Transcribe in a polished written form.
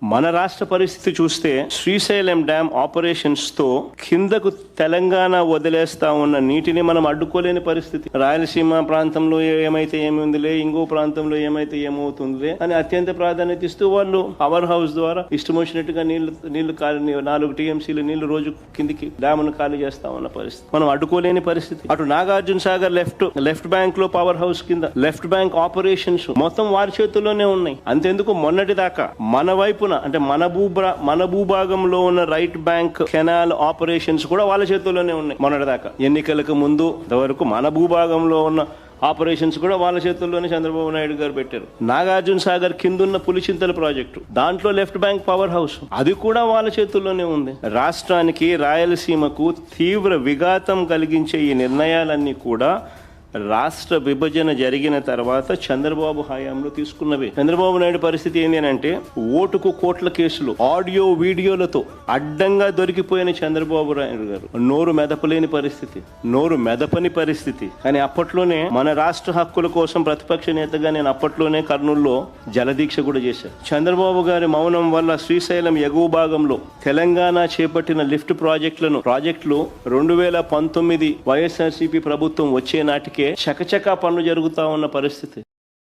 మన రాష్ట్ర పరిస్థితి చూస్తే శ్రీశైలం డ్యామ్ ఆపరేషన్స్ తో కిందకు తెలంగాణ వదిలేస్తా ఉన్న నీటిని మనం అడ్డుకోలేని పరిస్థితి. రాయలసీమ ప్రాంతంలో ఏమైతే ఏముందిలే, ఇంకో ప్రాంతంలో ఏమైతే ఏమవుతుందిలే అని అత్యంత ప్రాధాన్యత ఇస్తూ వాళ్ళు పవర్ హౌస్ ద్వారా ఇష్టం వచ్చినట్టుగా నీళ్లు 4 టీఎంసీలు నీళ్లు రోజు కిందికి డ్యామ్ను ఖాళీ చేస్తా ఉన్న పరిస్థితి. మనం అడ్డుకోలేని పరిస్థితి. అటు నాగార్జున సాగర్ లెఫ్ట్ బ్యాంక్ లో పవర్ హౌస్ కింద లెఫ్ట్ బ్యాంక్ ఆపరేషన్స్ మొత్తం వారి చేతుల్లోనే ఉన్నాయి. అంతెందుకు మొన్నటి దాకా మన వైపున అంటే మన భూభాగంలో ఉన్న రైట్ బ్యాంక్ కెనాల్ ఆపరేషన్స్ కూడా వాళ్ళ చేతుల్లోనే ఉన్నాయి. మొన్నటిదాకా ఎన్నికలకు ముందు వరకు మన భూభాగంలో ఉన్న ఆపరేషన్స్ కూడా వాళ్ళ చేతుల్లోనే చంద్రబాబు నాయుడు గారు పెట్టారు. నాగార్జున సాగర్ కిందున్న పులిచింతల ప్రాజెక్టు, దాంట్లో లెఫ్ట్ బ్యాంక్ పవర్ హౌస్, అది కూడా వాళ్ళ చేతుల్లోనే ఉంది. రాష్ట్రానికి, రాయలసీమకు తీవ్ర విఘాతం కలిగించే ఈ నిర్ణయాలన్నీ కూడా రాష్ట్ర విభజన జరిగిన తర్వాత చంద్రబాబు హయాంలో తీసుకున్నవి. చంద్రబాబు నాయుడు పరిస్థితి ఏంటి అంటే, ఓటుకు కోట్ల కేసులు ఆడియో వీడియోలతో అడ్డంగా దొరికిపోయిన చంద్రబాబు నాయుడు గారు నోరు మెదపని పరిస్థితి. కానీ అప్పట్లోనే మన రాష్ట్ర హక్కుల కోసం ప్రతిపక్ష నేతగా నేను అప్పట్లోనే కర్నూలులో జలదీక్ష కూడా చేశాను. చంద్రబాబు గారి మౌనం వల్ల శ్రీశైలం ఎగువ భాగంలో తెలంగాణ చేపట్టిన లిఫ్ట్ ప్రాజెక్టులు 2019 వైఎస్ఆర్సీపీ ప్రభుత్వం వచ్చే నాటికే చకచకా పనులు జరుగుతా ఉన్న పరిస్థితి.